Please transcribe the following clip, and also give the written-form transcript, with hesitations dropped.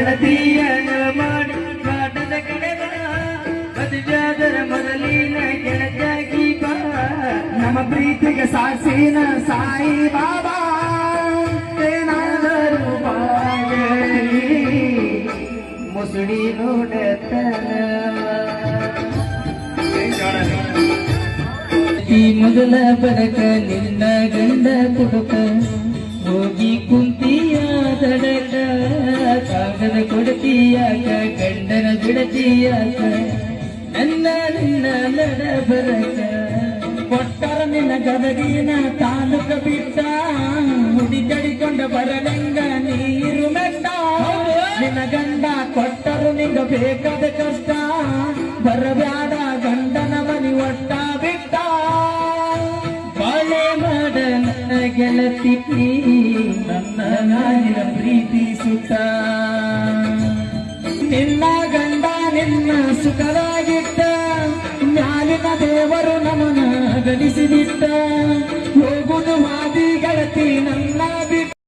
ಗೆಳತಿಯನ ಮಾಡಿ ಕಾಟದ ಕಡೆದ ಮದುವೆಯಾದರ ಮೊದಲಿನ ಗೆಳತಿಯಾಗಿ ಬಾ ನಮ್ಮ ಪ್ರೀತಿಗೆ ಸಾಕ್ಷಿನ ಸಾಯಿ ಬಾಬಾ ಏನಾದರೂ ಬಾಗಲಿ ಮುಸುಡಿ ನೋಡತನ ಈ ಮೊದಲ ಬರಕ ನಿನ್ನ ಗಂಡ ಕುಡುಕ ಹೋಗಿ ಕುಂತಿಯ ತಡಕ ಕಾಗದ ಕೊಡತಿಯಾಕ ಗಂಡನ ಬಿಡತಿಯಾಕ ನನ್ನ ನಿನ್ನ ನಡ ಬರಕ ಕೊಟ್ಟರ ನಿನ್ನ ಗದಗಿನ ತಾಲೂಕ ಬಿಟ್ಟ ಮುಡಿ ಕಡಿಕೊಂಡ ಬರಲಂಗ ನೀರು ಮೆಟ್ಟ ನಿನ್ನ ಗಂಡ ಕೊಟ್ಟರು ನಿಂಗ ಬೇಕಾದ ಕಷ್ಟ ಬರಬ್ಯಾಡ ಗಂಡನ ಮನಿ ಒಟ್ಟ ಬಿಟ್ಟ ಬಾಳೆ ಮಾಡ ನನ್ನ ಗೆಳತಿ ನನ್ನ ನಾಯಿನ ಪ್ರೀತಿ ಸುತ್ತ ನಿನ್ನ ಗಂಡ ನಿನ್ನ ಸುಖವಾಗಿಟ್ಟ ಮ್ಯಾಲಿನ ದೇವರು ನಮನ ಗಣಿಸಿಬಿಟ್ಟ ಹೋಗುದು ಮಾದಿ ಗೆಳತಿ ನನ್ನ